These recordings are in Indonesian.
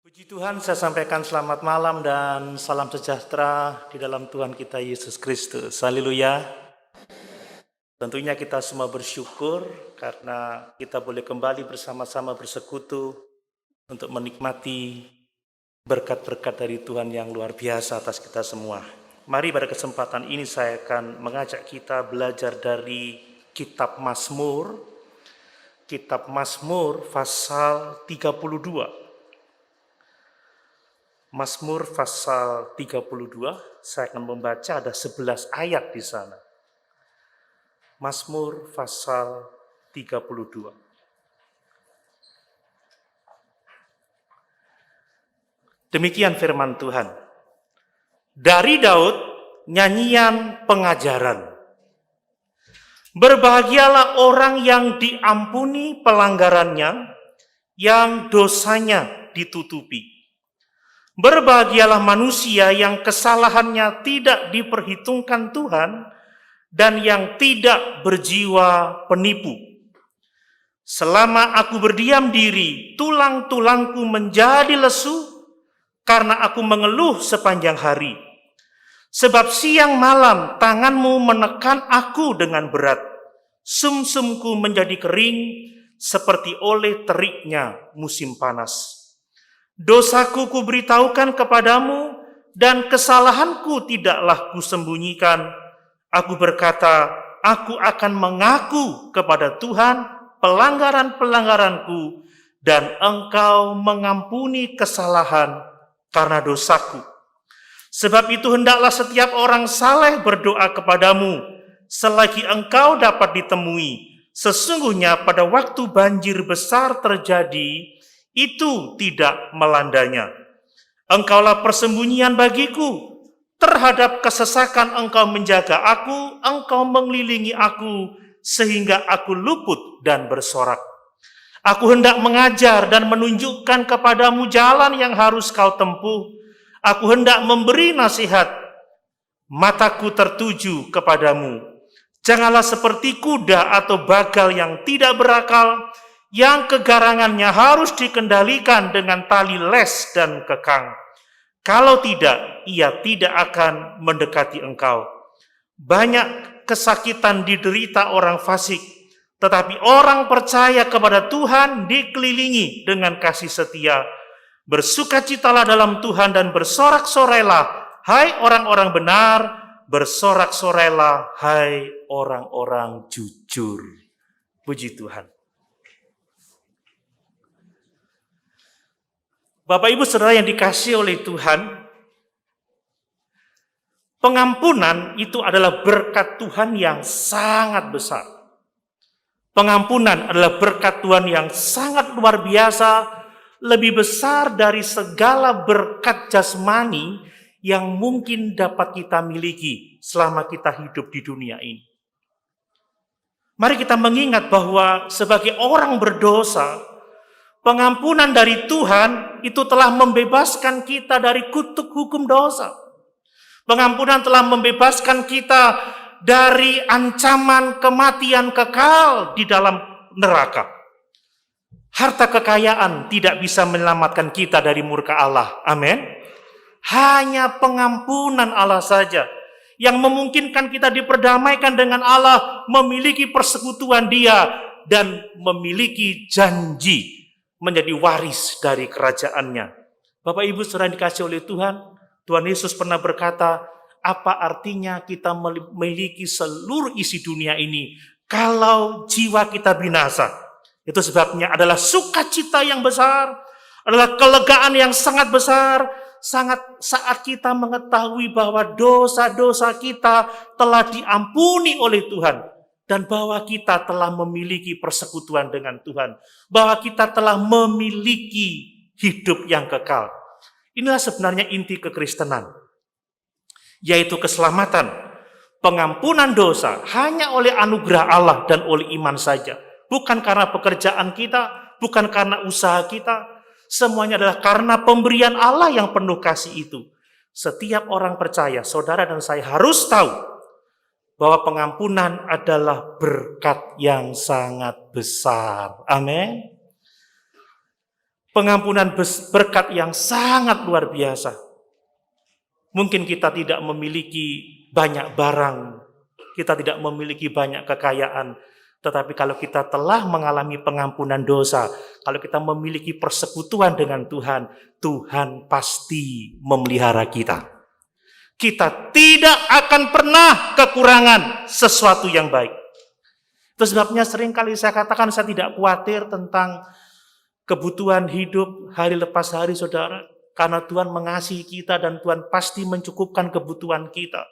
Puji Tuhan, saya sampaikan selamat malam dan salam sejahtera di dalam Tuhan kita Yesus Kristus. Haleluya. Tentunya kita semua bersyukur karena kita boleh kembali bersama-sama bersekutu untuk menikmati berkat-berkat dari Tuhan yang luar biasa atas kita semua. Mari pada kesempatan ini saya akan mengajak kita belajar dari Kitab Mazmur pasal 32. Mazmur pasal 32, saya akan membaca ada 11 ayat di sana. Mazmur pasal 32. Demikian firman Tuhan. Dari Daud, nyanyian pengajaran. Berbahagialah orang yang diampuni pelanggarannya, yang dosanya ditutupi. Berbahagialah manusia yang kesalahannya tidak diperhitungkan Tuhan dan yang tidak berjiwa penipu. Selama aku berdiam diri, tulang-tulangku menjadi lesu karena aku mengeluh sepanjang hari. Sebab siang malam tanganmu menekan aku dengan berat. Sumsumku menjadi kering seperti oleh teriknya musim panas. Dosaku kuberitahukan kepadamu, dan kesalahanku tidaklah kusembunyikan. Aku berkata, aku akan mengaku kepada Tuhan pelanggaran-pelanggaranku, dan Engkau mengampuni kesalahan karena dosaku. Sebab itu hendaklah setiap orang saleh berdoa kepadamu, selagi Engkau dapat ditemui. Sesungguhnya pada waktu banjir besar terjadi, itu tidak melandanya. Engkaulah persembunyian bagiku. Terhadap kesesakan Engkau menjaga aku, Engkau mengelilingi aku, sehingga aku luput dan bersorak. Aku hendak mengajar dan menunjukkan kepadamu jalan yang harus kau tempuh. Aku hendak memberi nasihat. Mataku tertuju kepadamu. Janganlah seperti kuda atau bagal yang tidak berakal, yang kegarangannya harus dikendalikan dengan tali les dan kekang. Kalau tidak, ia tidak akan mendekati engkau. Banyak kesakitan diderita orang fasik, tetapi orang percaya kepada Tuhan dikelilingi dengan kasih setia. Bersukacitalah dalam Tuhan dan bersorak-sorailah, hai orang-orang benar, bersorak-sorailah, hai orang-orang jujur. Puji Tuhan. Bapak Ibu Saudara yang dikasihi oleh Tuhan, pengampunan itu adalah berkat Tuhan yang sangat besar. Pengampunan adalah berkat Tuhan yang sangat luar biasa, lebih besar dari segala berkat jasmani yang mungkin dapat kita miliki selama kita hidup di dunia ini. Mari kita mengingat bahwa sebagai orang berdosa, pengampunan dari Tuhan itu telah membebaskan kita dari kutuk hukum dosa. Pengampunan telah membebaskan kita dari ancaman kematian kekal di dalam neraka. Harta kekayaan tidak bisa menyelamatkan kita dari murka Allah. Amin. Hanya pengampunan Allah saja yang memungkinkan kita diperdamaikan dengan Allah, memiliki persekutuan Dia, dan memiliki janji menjadi waris dari kerajaannya. Bapak Ibu Saudara dikasih oleh Tuhan, Tuhan Yesus pernah berkata, apa artinya kita memiliki seluruh isi dunia ini kalau jiwa kita binasa? Itu sebabnya adalah sukacita yang besar, adalah kelegaan yang sangat besar, saat kita mengetahui bahwa dosa-dosa kita telah diampuni oleh Tuhan. Dan bahwa kita telah memiliki persekutuan dengan Tuhan. Bahwa kita telah memiliki hidup yang kekal. Inilah sebenarnya inti kekristenan. Yaitu keselamatan. Pengampunan dosa hanya oleh anugerah Allah dan oleh iman saja. Bukan karena pekerjaan kita, bukan karena usaha kita. Semuanya adalah karena pemberian Allah yang penuh kasih itu. Setiap orang percaya, saudara dan saya harus tahu bahwa pengampunan adalah berkat yang sangat besar. Amin. Pengampunan berkat yang sangat luar biasa. Mungkin kita tidak memiliki banyak barang, kita tidak memiliki banyak kekayaan, tetapi kalau kita telah mengalami pengampunan dosa, kalau kita memiliki persekutuan dengan Tuhan, Tuhan pasti memelihara kita. Kita tidak akan pernah kekurangan sesuatu yang baik. Itu sebabnya seringkali saya katakan saya tidak khawatir tentang kebutuhan hidup hari lepas hari, saudara. Karena Tuhan mengasihi kita dan Tuhan pasti mencukupkan kebutuhan kita.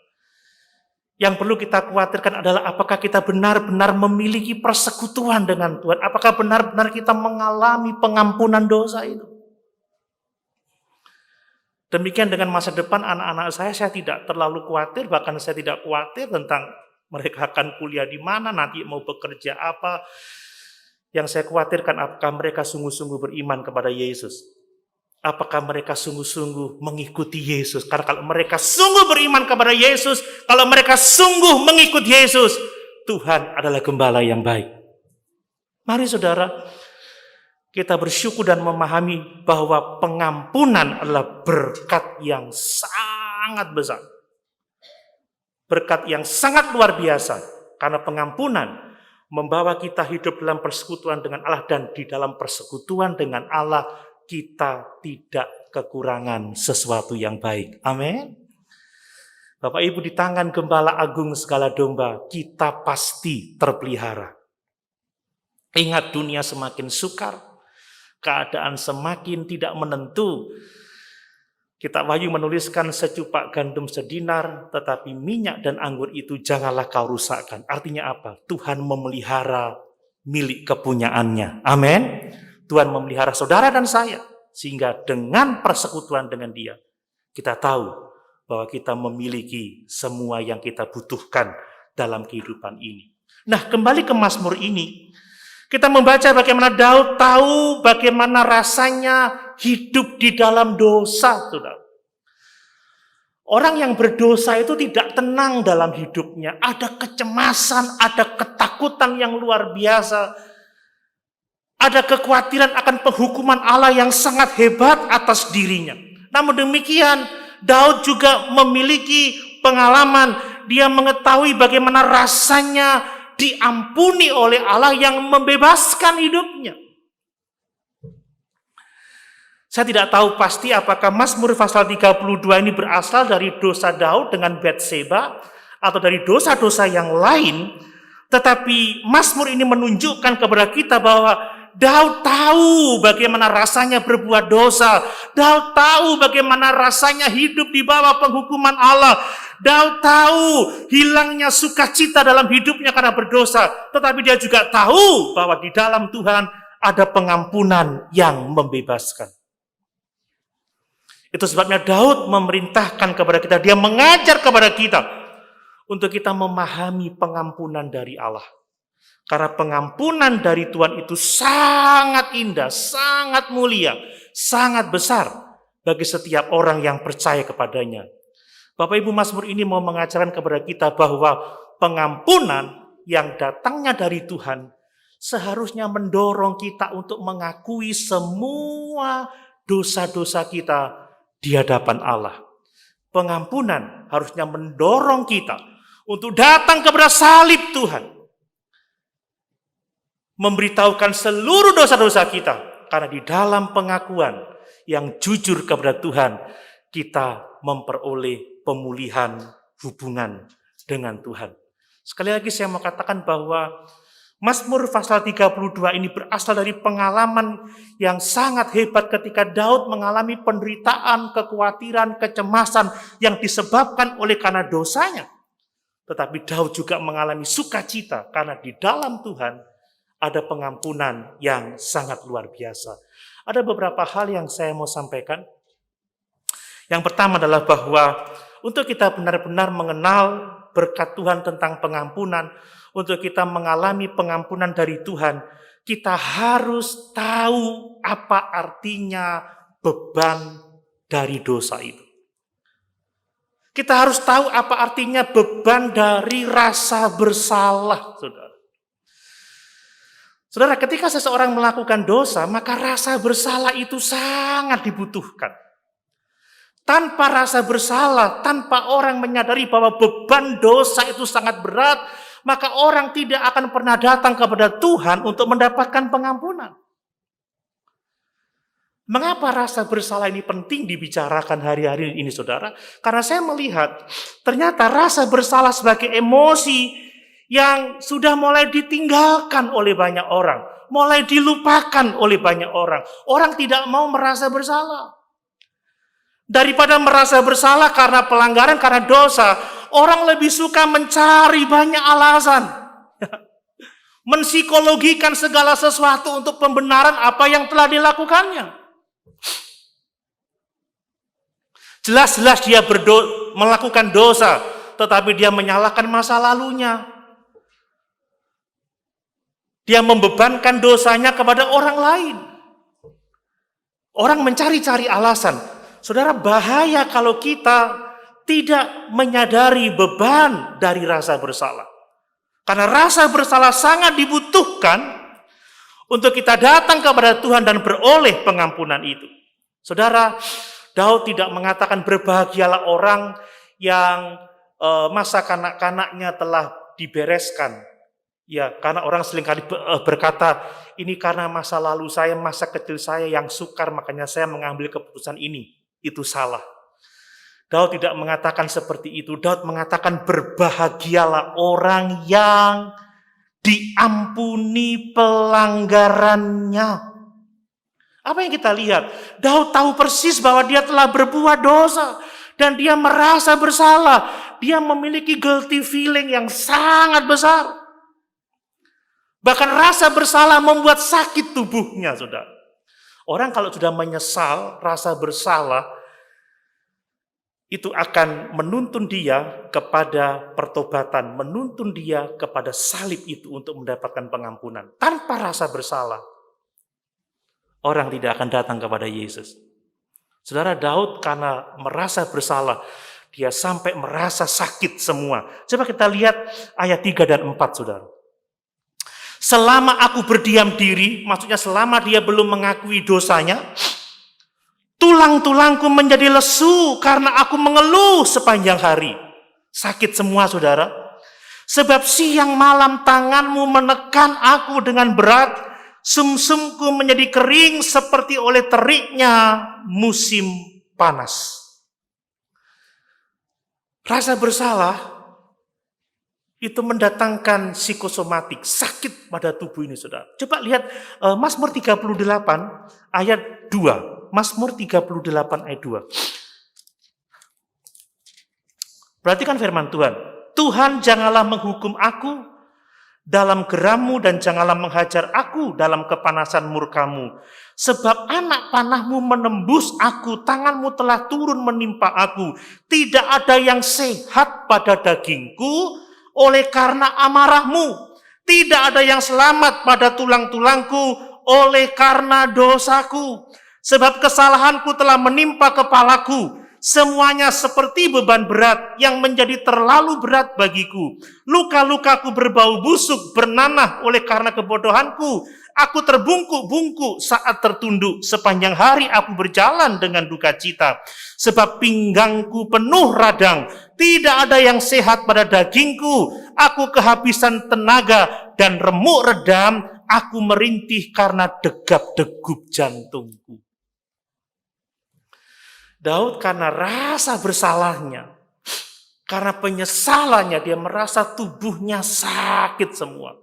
Yang perlu kita khawatirkan adalah apakah kita benar-benar memiliki persekutuan dengan Tuhan. Apakah benar-benar kita mengalami pengampunan dosa itu. Demikian dengan masa depan anak-anak saya tidak terlalu khawatir. Bahkan saya tidak khawatir tentang mereka akan kuliah di mana, nanti mau bekerja apa. Yang saya khawatirkan apakah mereka sungguh-sungguh beriman kepada Yesus. Apakah mereka sungguh-sungguh mengikuti Yesus? Karena kalau mereka sungguh beriman kepada Yesus, kalau mereka sungguh mengikuti Yesus, Tuhan adalah gembala yang baik. Mari saudara, kita bersyukur dan memahami bahwa pengampunan adalah berkat yang sangat besar. Berkat yang sangat luar biasa. Karena pengampunan membawa kita hidup dalam persekutuan dengan Allah, dan di dalam persekutuan dengan Allah kita tidak kekurangan sesuatu yang baik. Amin. Bapak Ibu, di tangan Gembala Agung segala domba, kita pasti terpelihara. Ingat, dunia semakin sukar, keadaan semakin tidak menentu. Kitab Wahyu menuliskan secupak gandum sedinar, tetapi minyak dan anggur itu janganlah kau rusakkan. Artinya apa? Tuhan memelihara milik kepunyaannya. Amin. Tuhan memelihara saudara dan saya, sehingga dengan persekutuan dengan Dia, kita tahu bahwa kita memiliki semua yang kita butuhkan dalam kehidupan ini. Nah, kembali ke Mazmur ini, kita membaca bagaimana Daud tahu bagaimana rasanya hidup di dalam dosa, saudara. Orang yang berdosa itu tidak tenang dalam hidupnya. Ada kecemasan, ada ketakutan yang luar biasa. Ada kekhawatiran akan penghukuman Allah yang sangat hebat atas dirinya. Namun demikian, Daud juga memiliki pengalaman. Dia mengetahui bagaimana rasanya diampuni oleh Allah yang membebaskan hidupnya. Saya tidak tahu pasti apakah Mazmur pasal 32 ini berasal dari dosa Daud dengan Batseba atau dari dosa-dosa yang lain. Tetapi Mazmur ini menunjukkan kepada kita bahwa Daud tahu bagaimana rasanya berbuat dosa. Daud tahu bagaimana rasanya hidup di bawah penghukuman Allah. Daud tahu hilangnya sukacita dalam hidupnya karena berdosa. Tetapi dia juga tahu bahwa di dalam Tuhan ada pengampunan yang membebaskan. Itu sebabnya Daud memerintahkan kepada kita, dia mengajar kepada kita untuk kita memahami pengampunan dari Allah. Karena pengampunan dari Tuhan itu sangat indah, sangat mulia, sangat besar bagi setiap orang yang percaya kepadanya. Bapak Ibu, Mazmur ini mau mengajarkan kepada kita bahwa pengampunan yang datangnya dari Tuhan seharusnya mendorong kita untuk mengakui semua dosa-dosa kita di hadapan Allah. Pengampunan harusnya mendorong kita untuk datang kepada salib Tuhan. Memberitahukan seluruh dosa-dosa kita. Karena di dalam pengakuan yang jujur kepada Tuhan, kita memperoleh pemulihan hubungan dengan Tuhan. Sekali lagi saya mau katakan bahwa Mazmur pasal 32 ini berasal dari pengalaman yang sangat hebat ketika Daud mengalami penderitaan, kekhawatiran, kecemasan yang disebabkan oleh karena dosanya. Tetapi Daud juga mengalami sukacita karena di dalam Tuhan ada pengampunan yang sangat luar biasa. Ada beberapa hal yang saya mau sampaikan. Yang pertama adalah bahwa untuk kita benar-benar mengenal berkat Tuhan tentang pengampunan, untuk kita mengalami pengampunan dari Tuhan, kita harus tahu apa artinya beban dari dosa itu. Kita harus tahu apa artinya beban dari rasa bersalah, saudara. Saudara, ketika seseorang melakukan dosa, maka rasa bersalah itu sangat dibutuhkan. Tanpa rasa bersalah, tanpa orang menyadari bahwa beban dosa itu sangat berat, maka orang tidak akan pernah datang kepada Tuhan untuk mendapatkan pengampunan. Mengapa rasa bersalah ini penting dibicarakan hari-hari ini, saudara? Karena saya melihat ternyata rasa bersalah sebagai emosi yang sudah mulai ditinggalkan oleh banyak orang, mulai dilupakan oleh banyak orang. Orang tidak mau merasa bersalah. Daripada merasa bersalah karena pelanggaran, karena dosa, orang lebih suka mencari banyak alasan. Menpsikologikan segala sesuatu untuk pembenaran apa yang telah dilakukannya. Jelas-jelas dia melakukan dosa, tetapi dia menyalahkan masa lalunya. Dia membebankan dosanya kepada orang lain. Orang mencari-cari alasan. Saudara, bahaya kalau kita tidak menyadari beban dari rasa bersalah. Karena rasa bersalah sangat dibutuhkan untuk kita datang kepada Tuhan dan beroleh pengampunan itu. Saudara, Daud tidak mengatakan berbahagialah orang yang masa kanak-kanaknya telah dibereskan. Ya, karena orang seringkali berkata, ini karena masa lalu saya, masa kecil saya yang sukar, makanya saya mengambil keputusan ini. Itu salah. Daud tidak mengatakan seperti itu. Daud mengatakan berbahagialah orang yang diampuni pelanggarannya. Apa yang kita lihat? Daud tahu persis bahwa dia telah berbuat dosa dan dia merasa bersalah. Dia memiliki guilty feeling yang sangat besar. Bahkan rasa bersalah membuat sakit tubuhnya, saudara. Orang kalau sudah menyesal, rasa bersalah, itu akan menuntun dia kepada pertobatan, menuntun dia kepada salib itu untuk mendapatkan pengampunan. Tanpa rasa bersalah, orang tidak akan datang kepada Yesus. Saudara, Daud karena merasa bersalah, dia sampai merasa sakit semua. Coba kita lihat ayat 3 dan 4, saudara. Selama aku berdiam diri, maksudnya selama dia belum mengakui dosanya, tulang-tulangku menjadi lesu karena aku mengeluh sepanjang hari. Sakit semua, saudara. Sebab siang malam tanganmu menekan aku dengan berat, sumsumku menjadi kering seperti oleh teriknya musim panas. Rasa bersalah itu mendatangkan psikosomatik, sakit pada tubuh ini, saudara. Coba lihat Mazmur 38 ayat 2. Mazmur 38 ayat 2. Perhatikan firman Tuhan. Tuhan, janganlah menghukum aku dalam gerammu dan janganlah menghajar aku dalam kepanasan murkamu. Sebab anak panahmu menembus aku, tanganmu telah turun menimpa aku. Tidak ada yang sehat pada dagingku oleh karena amarahmu. Tidak ada yang selamat pada tulang-tulangku oleh karena dosaku. Sebab kesalahanku telah menimpa kepalaku. Semuanya seperti beban berat yang menjadi terlalu berat bagiku. Luka-lukaku berbau busuk, bernanah oleh karena kebodohanku. Aku terbungkuk-bungkuk saat tertunduk. Sepanjang hari aku berjalan dengan duka cita. Sebab pinggangku penuh radang. Tidak ada yang sehat pada dagingku. Aku kehabisan tenaga dan remuk redam. Aku merintih karena degap-degup jantungku. Daud karena rasa bersalahnya, karena penyesalannya, dia merasa tubuhnya sakit semua.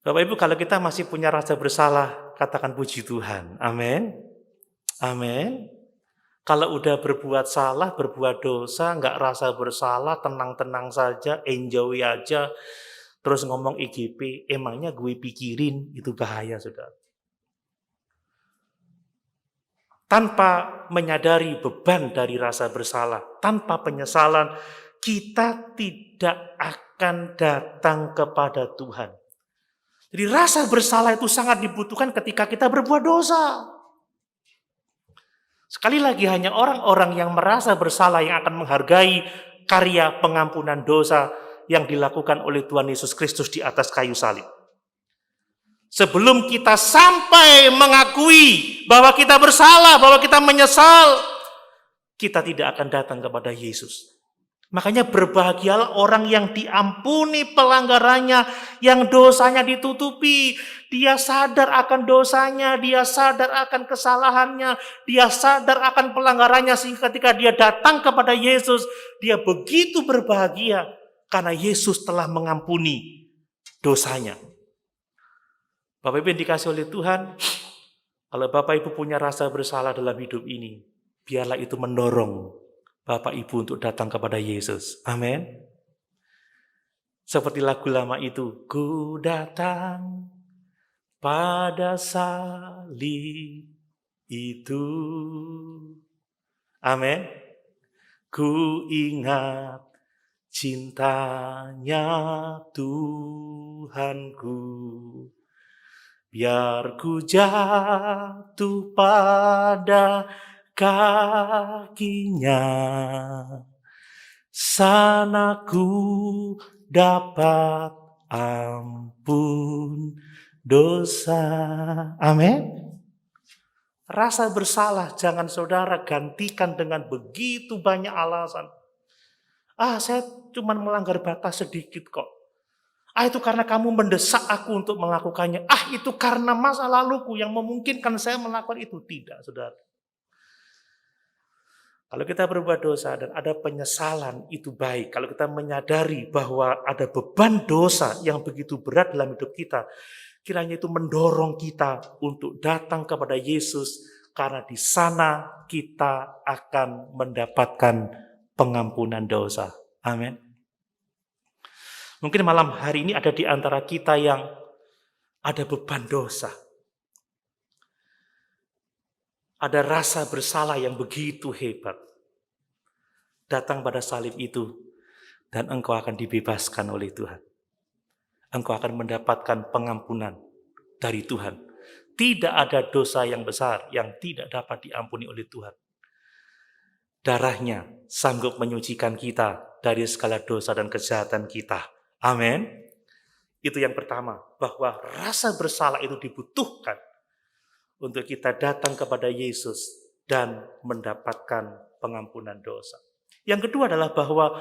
Bapak Ibu, kalau kita masih punya rasa bersalah, katakan puji Tuhan. Amin. Amin. Kalau udah berbuat salah, berbuat dosa, nggak rasa bersalah, tenang-tenang saja, enjoy aja, terus ngomong IGP, emangnya gue pikirin, itu bahaya, saudara. Tanpa menyadari beban dari rasa bersalah, tanpa penyesalan, kita tidak akan datang kepada Tuhan. Jadi rasa bersalah itu sangat dibutuhkan ketika kita berbuat dosa. Sekali lagi, hanya orang-orang yang merasa bersalah yang akan menghargai karya pengampunan dosa yang dilakukan oleh Tuhan Yesus Kristus di atas kayu salib. Sebelum kita sampai mengakui bahwa kita bersalah, bahwa kita menyesal, kita tidak akan datang kepada Yesus. Makanya berbahagialah orang yang diampuni pelanggarannya, yang dosanya ditutupi. Dia sadar akan dosanya, dia sadar akan kesalahannya, dia sadar akan pelanggarannya, sehingga ketika dia datang kepada Yesus, dia begitu berbahagia karena Yesus telah mengampuni dosanya. Bapak Ibu yang dikasih oleh Tuhan, kalau Bapak Ibu punya rasa bersalah dalam hidup ini, biarlah itu mendorong Bapak Ibu untuk datang kepada Yesus. Amin. Seperti lagu lama itu, ku datang pada salib itu. Amin. Ku ingat cintanya Tuhanku. Biar ku jatuh pada kakinya, sana ku dapat ampun dosa. Amin. Rasa bersalah jangan saudara gantikan dengan begitu banyak alasan. Saya cuma melanggar batas sedikit kok. Itu karena kamu mendesak aku untuk melakukannya. Itu karena masa laluku yang memungkinkan saya melakukan itu. Tidak, saudara. Kalau kita berbuat dosa dan ada penyesalan, itu baik. Kalau kita menyadari bahwa ada beban dosa yang begitu berat dalam hidup kita, kiranya itu mendorong kita untuk datang kepada Yesus, karena di sana kita akan mendapatkan pengampunan dosa. Amin. Mungkin malam hari ini ada di antara kita yang ada beban dosa. Ada rasa bersalah yang begitu hebat. Datang pada salib itu dan engkau akan dibebaskan oleh Tuhan. Engkau akan mendapatkan pengampunan dari Tuhan. Tidak ada dosa yang besar yang tidak dapat diampuni oleh Tuhan. Darahnya sanggup menyucikan kita dari segala dosa dan kejahatan kita. Amin. Itu yang pertama, bahwa rasa bersalah itu dibutuhkan untuk kita datang kepada Yesus dan mendapatkan pengampunan dosa. Yang kedua adalah bahwa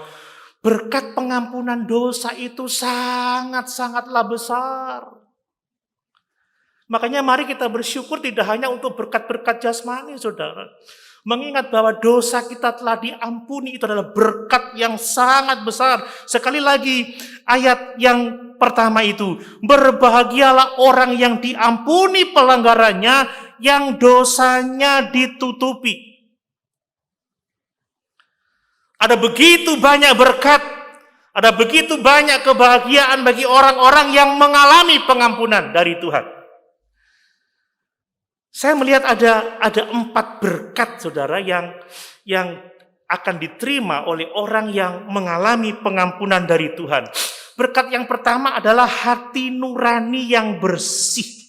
berkat pengampunan dosa itu sangat-sangatlah besar. Makanya mari kita bersyukur tidak hanya untuk berkat-berkat jasmani, saudara. Mengingat bahwa dosa kita telah diampuni, itu adalah berkat yang sangat besar. Sekali lagi, ayat yang pertama itu, berbahagialah orang yang diampuni pelanggarannya, yang dosanya ditutupi. Ada begitu banyak berkat, ada begitu banyak kebahagiaan bagi orang-orang yang mengalami pengampunan dari Tuhan. Saya melihat ada 4 berkat, saudara, yang akan diterima oleh orang yang mengalami pengampunan dari Tuhan. Berkat yang pertama adalah hati nurani yang bersih.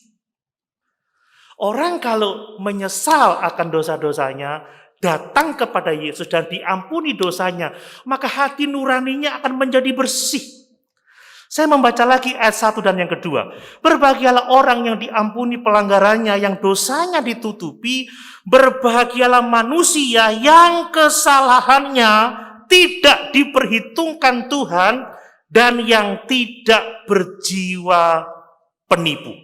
Orang kalau menyesal akan dosa-dosanya, datang kepada Yesus dan diampuni dosanya, maka hati nuraninya akan menjadi bersih. Saya membaca lagi ayat 1 dan yang kedua. Berbahagialah orang yang diampuni pelanggarannya, yang dosanya ditutupi. Berbahagialah manusia yang kesalahannya tidak diperhitungkan Tuhan dan yang tidak berjiwa penipu.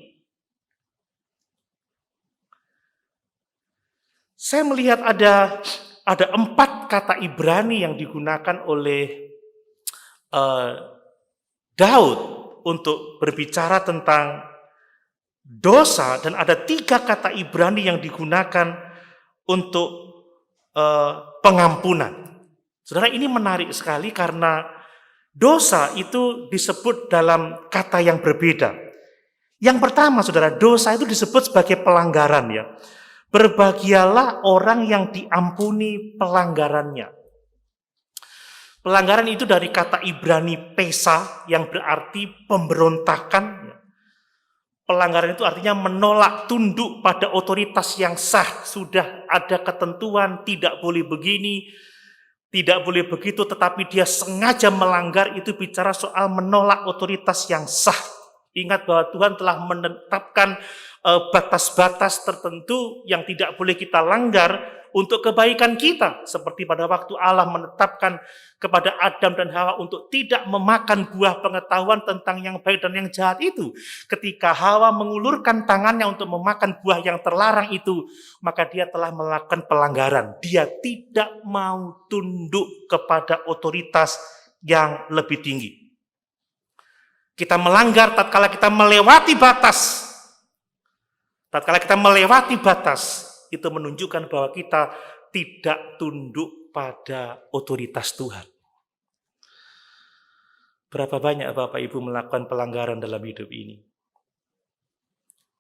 Saya melihat ada 4 kata Ibrani yang digunakan oleh Daud untuk berbicara tentang dosa, dan ada 3 kata Ibrani yang digunakan untuk pengampunan. Saudara, ini menarik sekali karena dosa itu disebut dalam kata yang berbeda. Yang pertama, saudara, dosa itu disebut sebagai pelanggaran, ya. Berbahagialah orang yang diampuni pelanggarannya. Pelanggaran itu dari kata Ibrani pesa yang berarti pemberontakan. Pelanggaran itu artinya menolak tunduk pada otoritas yang sah. Sudah ada ketentuan, tidak boleh begini, tidak boleh begitu, tetapi dia sengaja melanggar. Itu bicara soal menolak otoritas yang sah. Ingat bahwa Tuhan telah menetapkan batas-batas tertentu yang tidak boleh kita langgar untuk kebaikan kita. Seperti pada waktu Allah menetapkan kepada Adam dan Hawa untuk tidak memakan buah pengetahuan tentang yang baik dan yang jahat itu. Ketika Hawa mengulurkan tangannya untuk memakan buah yang terlarang itu, maka dia telah melakukan pelanggaran. Dia tidak mau tunduk kepada otoritas yang lebih tinggi. Kita melanggar tatkala kita melewati batas. Tatkala kita melewati batas, itu menunjukkan bahwa kita tidak tunduk pada otoritas Tuhan. Berapa banyak Bapak Ibu melakukan pelanggaran dalam hidup ini?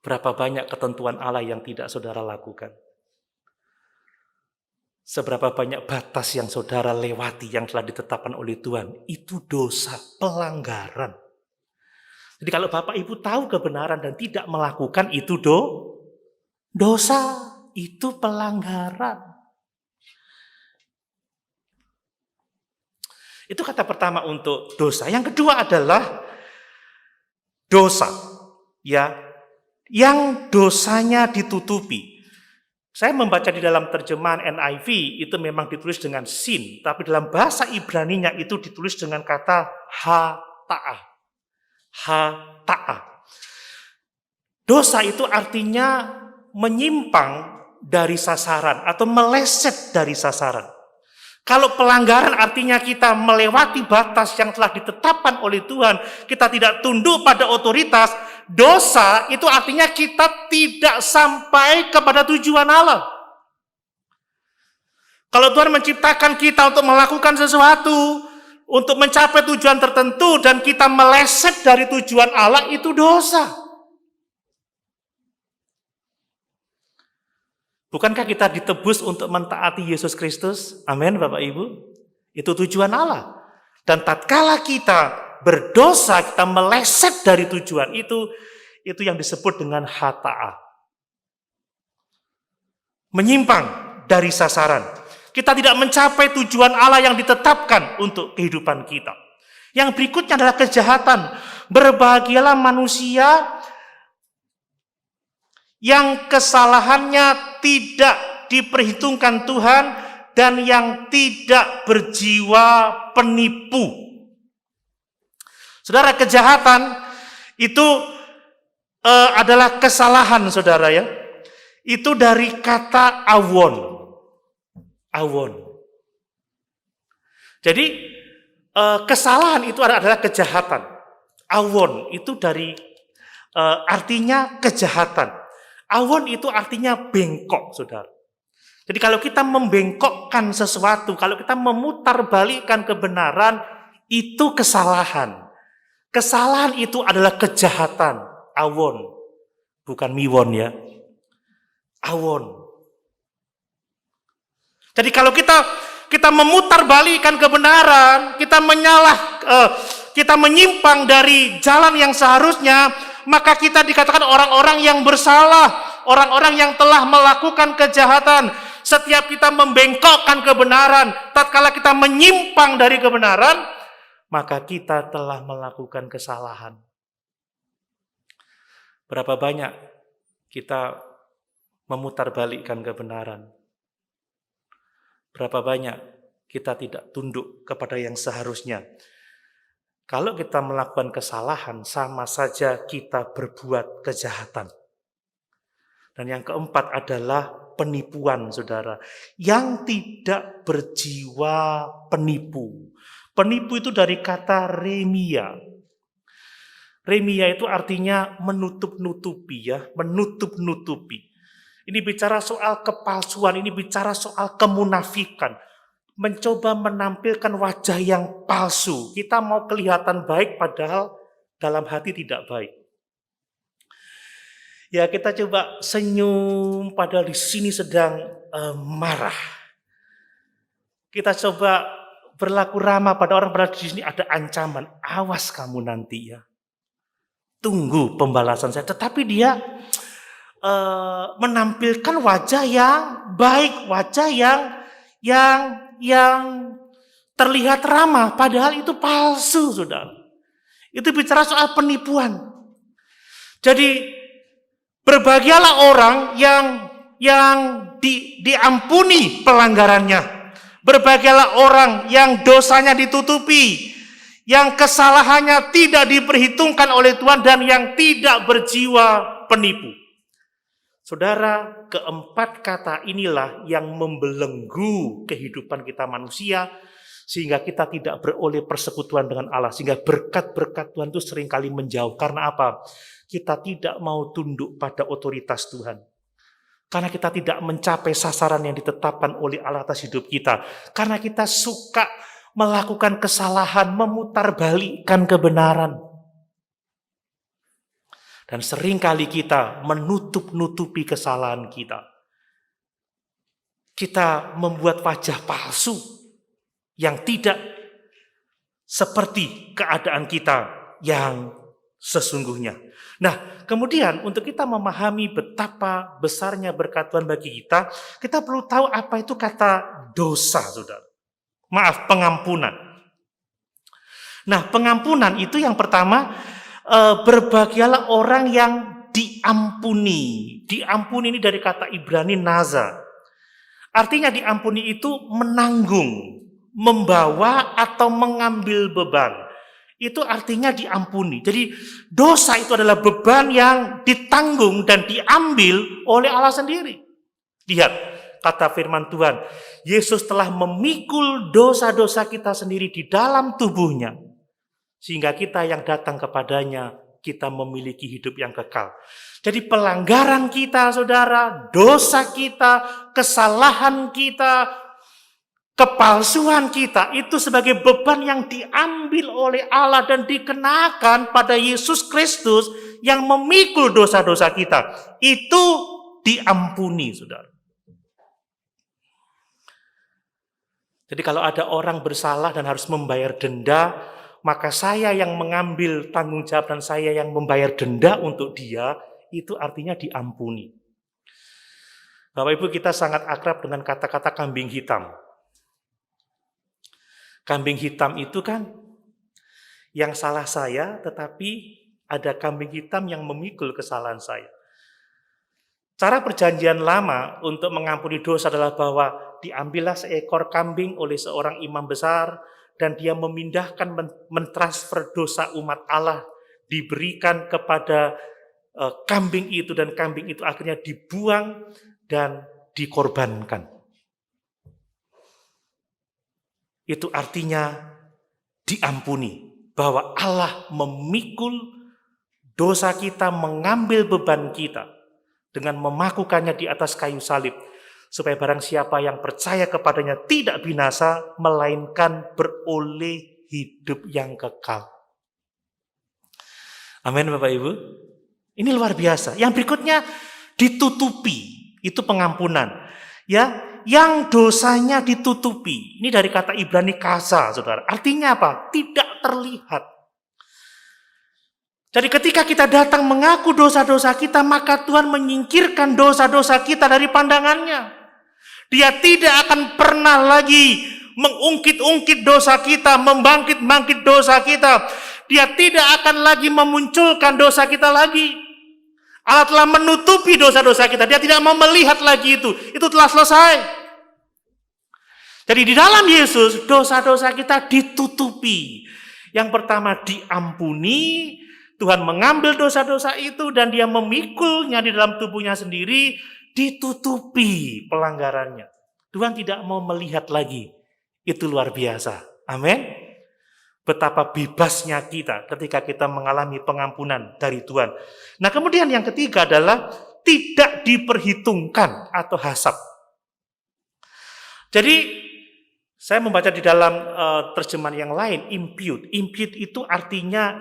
Berapa banyak ketentuan Allah yang tidak saudara lakukan? Seberapa banyak batas yang saudara lewati yang telah ditetapkan oleh Tuhan? Itu dosa, pelanggaran. Jadi kalau Bapak Ibu tahu kebenaran dan tidak melakukan itu dosa, itu pelanggaran. Itu kata pertama untuk dosa. Yang kedua adalah dosa, ya, yang dosanya ditutupi. Saya membaca di dalam terjemahan NIV itu memang ditulis dengan sin, tapi dalam bahasa Ibraninya itu ditulis dengan kata hata'ah. Dosa itu artinya menyimpang dari sasaran atau meleset dari sasaran. Kalau pelanggaran artinya kita melewati batas yang telah ditetapkan oleh Tuhan, kita tidak tunduk pada otoritas. Dosa itu artinya kita tidak sampai kepada tujuan Allah. Kalau Tuhan menciptakan kita untuk melakukan sesuatu, untuk mencapai tujuan tertentu dan kita meleset dari tujuan Allah, itu dosa. Bukankah kita ditebus untuk mentaati Yesus Kristus? Amin, Bapak Ibu. Itu tujuan Allah. Dan tatkala kita berdosa, kita meleset dari tujuan itu yang disebut dengan hata'ah. Menyimpang dari sasaran. Kita tidak mencapai tujuan Allah yang ditetapkan untuk kehidupan kita. Yang berikutnya adalah kejahatan. Berbahagialah manusia yang kesalahannya tidak diperhitungkan Tuhan dan yang tidak berjiwa penipu. Saudara, kejahatan itu adalah kesalahan, saudara ya. Itu dari kata awon. Jadi kesalahan itu adalah kejahatan. Awon itu dari artinya kejahatan. Awon itu artinya bengkok, saudara. Jadi kalau kita membengkokkan sesuatu, kalau kita memutarbalikkan kebenaran, itu kesalahan. Kesalahan itu adalah kejahatan. Awon, bukan miwon ya. Awon. Jadi kalau kita memutarbalikkan kebenaran, kita menyimpang dari jalan yang seharusnya, maka kita dikatakan orang-orang yang bersalah, orang-orang yang telah melakukan kejahatan. Setiap kita membengkokkan kebenaran, tatkala kita menyimpang dari kebenaran, maka kita telah melakukan kesalahan. Berapa banyak kita memutarbalikkan kebenaran? Berapa banyak kita tidak tunduk kepada yang seharusnya? Kalau kita melakukan kesalahan, sama saja kita berbuat kejahatan. Dan yang keempat adalah penipuan, saudara. Yang tidak berjiwa penipu. Penipu itu dari kata remia. Remia itu artinya menutup-nutupi ya, menutup-nutupi. Ini bicara soal kepalsuan, ini bicara soal kemunafikan. Mencoba menampilkan wajah yang palsu. Kita mau kelihatan baik padahal dalam hati tidak baik. Ya, kita coba senyum padahal di sini sedang marah. Kita coba berlaku ramah pada orang padahal di sini ada ancaman. Awas kamu nanti ya. Tunggu pembalasan saya. Tetapi dia menampilkan wajah yang baik, wajah yang terlihat ramah, padahal itu palsu, saudara. Itu bicara soal penipuan. Jadi berbahagialah orang yang diampuni pelanggarannya. Berbahagialah orang yang dosanya ditutupi, yang kesalahannya tidak diperhitungkan oleh Tuhan dan yang tidak berjiwa penipu. Saudara, keempat kata inilah yang membelenggu kehidupan kita manusia, sehingga kita tidak beroleh persekutuan dengan Allah, sehingga berkat-berkat Tuhan itu seringkali menjauh. Karena apa? Kita tidak mau tunduk pada otoritas Tuhan. Karena kita tidak mencapai sasaran yang ditetapkan oleh Allah atas hidup kita. Karena kita suka melakukan kesalahan, memutarbalikkan kebenaran. Dan seringkali kita menutup-nutupi kesalahan kita. Kita membuat wajah palsu yang tidak seperti keadaan kita yang sesungguhnya. Nah, kemudian untuk kita memahami betapa besarnya berkat Tuhan bagi kita, kita perlu tahu apa itu kata dosa, saudara. Maaf, pengampunan. Nah, pengampunan itu yang pertama, berbahagialah orang yang diampuni. Diampuni ini dari kata Ibrani naza. Artinya diampuni itu menanggung, membawa atau mengambil beban. Itu artinya diampuni. Jadi dosa itu adalah beban yang ditanggung dan diambil oleh Allah sendiri. Lihat kata firman Tuhan, Yesus telah memikul dosa-dosa kita sendiri di dalam tubuhnya, sehingga kita yang datang kepadanya, kita memiliki hidup yang kekal. Jadi pelanggaran kita, saudara, dosa kita, kesalahan kita, kepalsuan kita itu sebagai beban yang diambil oleh Allah dan dikenakan pada Yesus Kristus yang memikul dosa-dosa kita. Itu diampuni, saudara. Jadi kalau ada orang bersalah dan harus membayar denda, maka saya yang mengambil tanggung jawab dan saya yang membayar denda untuk dia, itu artinya diampuni. Bapak Ibu, kita sangat akrab dengan kata-kata kambing hitam. Kambing hitam itu kan yang salah saya, tetapi ada kambing hitam yang memikul kesalahan saya. Cara perjanjian lama untuk mengampuni dosa adalah bahwa diambillah seekor kambing oleh seorang imam besar dan dia memindahkan, mentransfer dosa umat Allah, diberikan kepada kambing itu dan kambing itu akhirnya dibuang dan dikorbankan. Itu artinya diampuni, bahwa Allah memikul dosa kita, mengambil beban kita dengan memakukannya di atas kayu salib, supaya barang siapa yang percaya kepadanya tidak binasa, melainkan beroleh hidup yang kekal. Amin, Bapak Ibu. Ini luar biasa. Yang berikutnya ditutupi, itu pengampunan. Ya, yang dosanya ditutupi. Ini dari kata Ibrani kasa, saudara. Artinya apa? Tidak terlihat. Jadi ketika kita datang mengaku dosa-dosa kita, maka Tuhan menyingkirkan dosa-dosa kita dari pandangannya. Dia tidak akan pernah lagi mengungkit-ungkit dosa kita, membangkit-bangkit dosa kita. Dia tidak akan lagi memunculkan dosa kita lagi. Allah telah menutupi dosa-dosa kita. Dia tidak mau melihat lagi itu. Itu telah selesai. Jadi di dalam Yesus, dosa-dosa kita ditutupi. Yang pertama diampuni, Tuhan mengambil dosa-dosa itu dan dia memikulnya di dalam tubuhnya sendiri, ditutupi pelanggarannya. Tuhan tidak mau melihat lagi. Itu luar biasa. Amin. Betapa bebasnya kita ketika kita mengalami pengampunan dari Tuhan. Nah, kemudian yang ketiga adalah tidak diperhitungkan atau hasad. Jadi, saya membaca di dalam terjemahan yang lain, impute. Impute itu artinya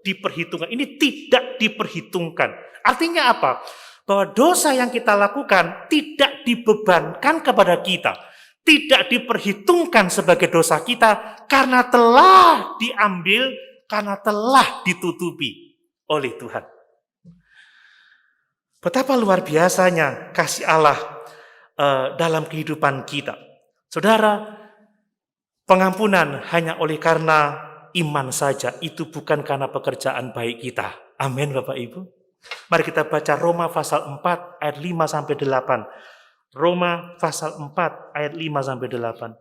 diperhitungkan. Ini tidak diperhitungkan. Artinya apa? Bahwa dosa yang kita lakukan tidak dibebankan kepada kita. Tidak diperhitungkan sebagai dosa kita karena telah diambil, karena telah ditutupi oleh Tuhan. Betapa luar biasanya kasih Allah dalam kehidupan kita. Saudara, pengampunan hanya oleh karena iman saja, itu bukan karena pekerjaan baik kita. Amin Bapak Ibu. Mari kita baca Roma pasal 4 ayat 5 sampai 8. Roma pasal 4 ayat 5 sampai 8.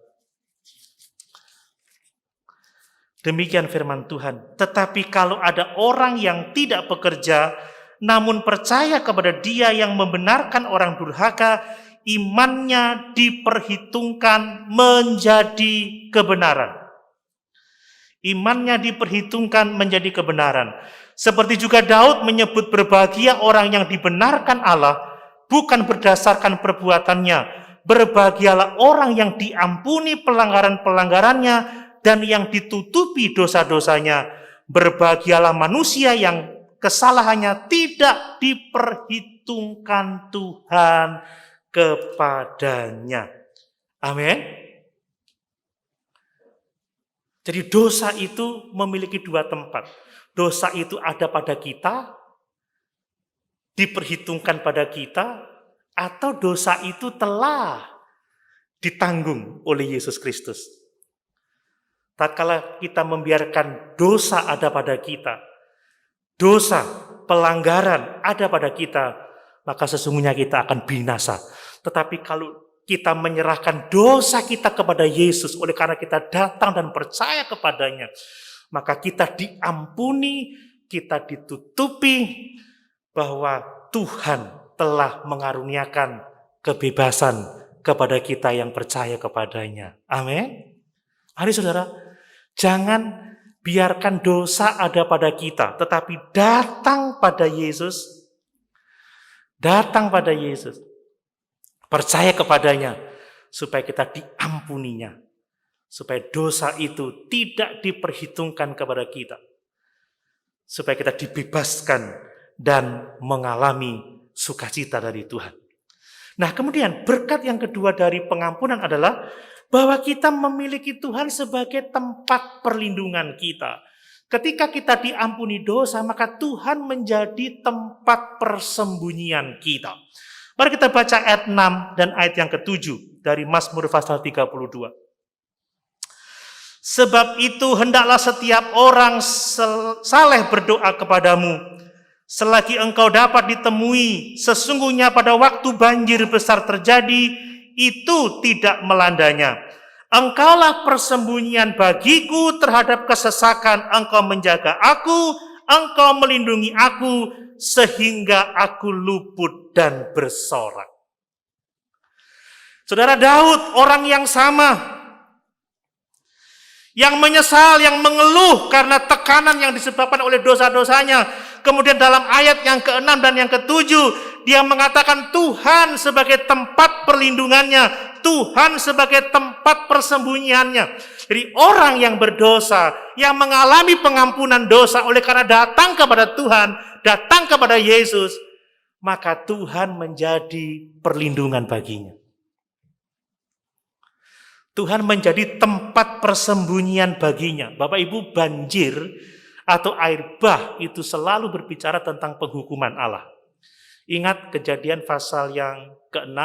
Demikian firman Tuhan. Tetapi kalau ada orang yang tidak bekerja, namun percaya kepada Dia yang membenarkan orang durhaka, imannya diperhitungkan menjadi kebenaran. Imannya diperhitungkan menjadi kebenaran. Seperti juga Daud menyebut berbahagia orang yang dibenarkan Allah, bukan berdasarkan perbuatannya. Berbahagialah orang yang diampuni pelanggaran-pelanggarannya dan yang ditutupi dosa-dosanya. Berbahagialah manusia yang kesalahannya tidak diperhitungkan Tuhan kepadanya. Amin. Jadi dosa itu memiliki dua tempat. Dosa itu ada pada kita, diperhitungkan pada kita, atau dosa itu telah ditanggung oleh Yesus Kristus. Tatkala kita membiarkan dosa ada pada kita, dosa, pelanggaran ada pada kita, maka sesungguhnya kita akan binasa. Tetapi kalau kita menyerahkan dosa kita kepada Yesus, oleh karena kita datang dan percaya kepadanya, maka kita diampuni, kita ditutupi, bahwa Tuhan telah mengaruniakan kebebasan kepada kita yang percaya kepadanya. Amin. Mari saudara, jangan biarkan dosa ada pada kita, tetapi datang pada Yesus. Datang pada Yesus. Percaya kepadanya, supaya kita diampuninya. Supaya dosa itu tidak diperhitungkan kepada kita. Supaya kita dibebaskan dan mengalami sukacita dari Tuhan. Nah, kemudian berkat yang kedua dari pengampunan adalah bahwa kita memiliki Tuhan sebagai tempat perlindungan kita. Ketika kita diampuni dosa, maka Tuhan menjadi tempat persembunyian kita. Mari kita baca ayat 6 dan ayat yang ke-7 dari Mazmur pasal 32. Sebab itu hendaklah setiap orang saleh berdoa kepadamu, selagi engkau dapat ditemui. Sesungguhnya pada waktu banjir besar terjadi, itu tidak melandanya. Engkaulah persembunyian bagiku terhadap kesesakan. Engkau menjaga aku, engkau melindungi aku, sehingga aku luput dan bersorak. Saudara, Daud, orang yang sama, yang menyesal, yang mengeluh karena tekanan yang disebabkan oleh dosa-dosanya. Kemudian dalam ayat yang ke-6 dan yang ke-7, dia mengatakan Tuhan sebagai tempat perlindungannya, Tuhan sebagai tempat persembunyiannya. Jadi orang yang berdosa, yang mengalami pengampunan dosa oleh karena datang kepada Tuhan, datang kepada Yesus, maka Tuhan menjadi perlindungan baginya. Tuhan menjadi tempat persembunyian baginya. Bapak Ibu, banjir atau air bah itu selalu berbicara tentang penghukuman Allah. Ingat Kejadian pasal yang ke-6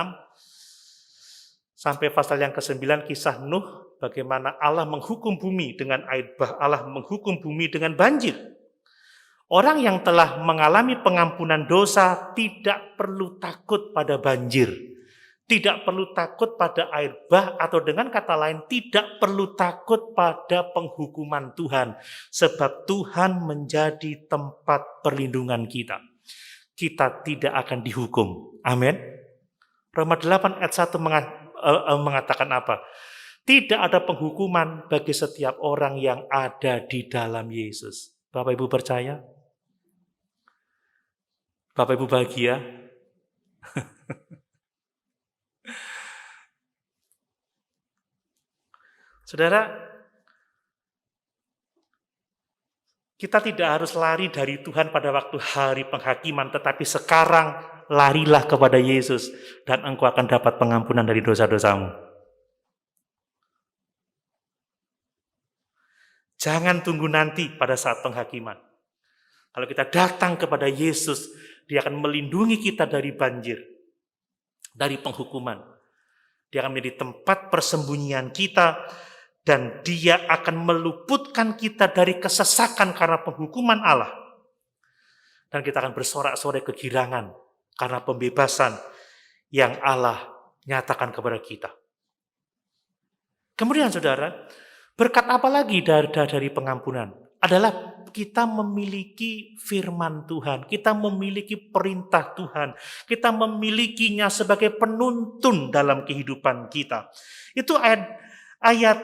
sampai pasal yang ke-9, kisah Nuh, bagaimana Allah menghukum bumi dengan air bah, Allah menghukum bumi dengan banjir. Orang yang telah mengalami pengampunan dosa tidak perlu takut pada banjir. Tidak perlu takut pada air bah, atau dengan kata lain, tidak perlu takut pada penghukuman Tuhan. Sebab Tuhan menjadi tempat perlindungan kita. Kita tidak akan dihukum. Amin. Roma 8 ayat 1 mengatakan apa? Tidak ada penghukuman bagi setiap orang yang ada di dalam Yesus. Bapak Ibu percaya? Bapak Ibu bahagia? Saudara, kita tidak harus lari dari Tuhan pada waktu hari penghakiman, tetapi sekarang larilah kepada Yesus dan engkau akan dapat pengampunan dari dosa-dosamu. Jangan tunggu nanti pada saat penghakiman. Kalau kita datang kepada Yesus, Dia akan melindungi kita dari banjir, dari penghukuman. Dia akan menjadi tempat persembunyian kita, dan Dia akan meluputkan kita dari kesesakan karena penghukuman Allah. Dan kita akan bersorak-sorai kegirangan karena pembebasan yang Allah nyatakan kepada kita. Kemudian saudara, berkat apa lagi dari pengampunan? Adalah kita memiliki firman Tuhan, kita memiliki perintah Tuhan, kita memilikinya sebagai penuntun dalam kehidupan kita. Itu ayat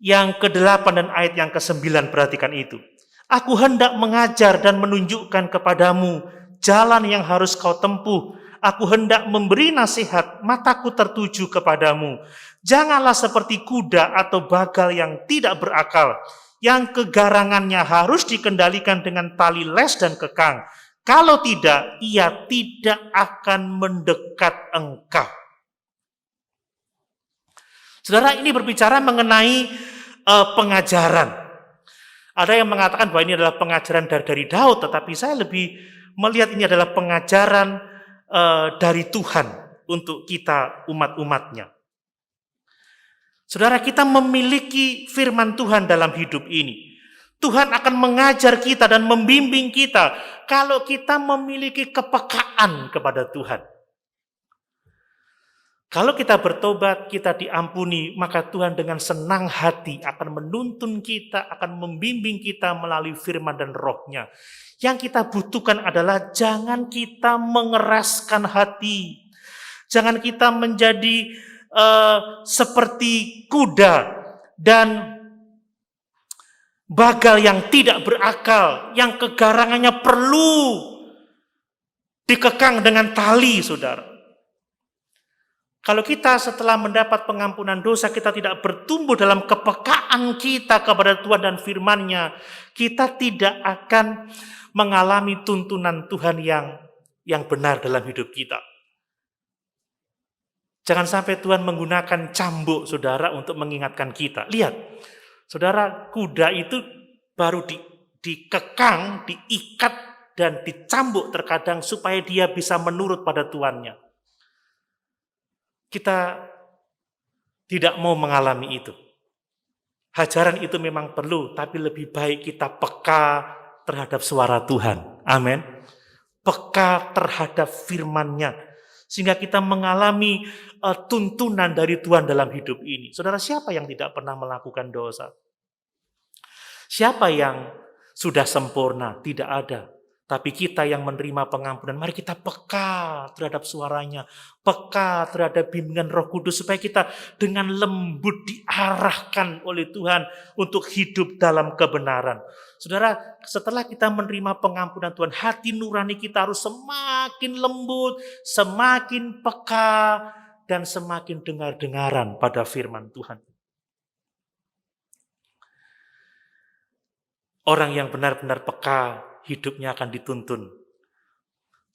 yang ke-8 dan ayat yang ke-9, perhatikan itu. Aku hendak mengajar dan menunjukkan kepadamu jalan yang harus kau tempuh. Aku hendak memberi nasihat, mataku tertuju kepadamu. Janganlah seperti kuda atau bagal yang tidak berakal, yang kegarangannya harus dikendalikan dengan tali les dan kekang. Kalau tidak, ia tidak akan mendekat engkau. Saudara, ini berbicara mengenai pengajaran. Ada yang mengatakan bahwa ini adalah pengajaran dari Daud, tetapi saya lebih melihat ini adalah pengajaran dari Tuhan untuk kita umat-umatnya. Saudara, kita memiliki firman Tuhan dalam hidup ini. Tuhan akan mengajar kita dan membimbing kita kalau kita memiliki kepekaan kepada Tuhan. Kalau kita bertobat, kita diampuni, maka Tuhan dengan senang hati akan menuntun kita, akan membimbing kita melalui firman dan roh-Nya. Yang kita butuhkan adalah jangan kita mengeraskan hati. Jangan kita menjadi seperti kuda dan bagal yang tidak berakal, yang kegarangannya perlu dikekang dengan tali, saudara. Kalau kita setelah mendapat pengampunan dosa, kita tidak bertumbuh dalam kepekaan kita kepada Tuhan dan firman-Nya, kita tidak akan mengalami tuntunan Tuhan yang benar dalam hidup kita. Jangan sampai Tuhan menggunakan cambuk, saudara, untuk mengingatkan kita. Lihat, saudara, kuda itu baru dikekang, diikat, dan dicambuk terkadang supaya dia bisa menurut pada tuannya. Kita tidak mau mengalami itu. Hajaran itu memang perlu, tapi lebih baik kita peka terhadap suara Tuhan. Amin. Peka terhadap firman-Nya. Sehingga kita mengalami tuntunan dari Tuhan dalam hidup ini. Saudara, siapa yang tidak pernah melakukan dosa? Siapa yang sudah sempurna? Tidak ada. Tapi kita yang menerima pengampunan, mari kita peka terhadap suaranya, peka terhadap bimbingan Roh Kudus, supaya kita dengan lembut diarahkan oleh Tuhan untuk hidup dalam kebenaran. Saudara, setelah kita menerima pengampunan Tuhan, hati nurani kita harus semakin lembut, semakin peka, dan semakin dengar-dengaran pada firman Tuhan. Orang yang benar-benar peka, hidupnya akan dituntun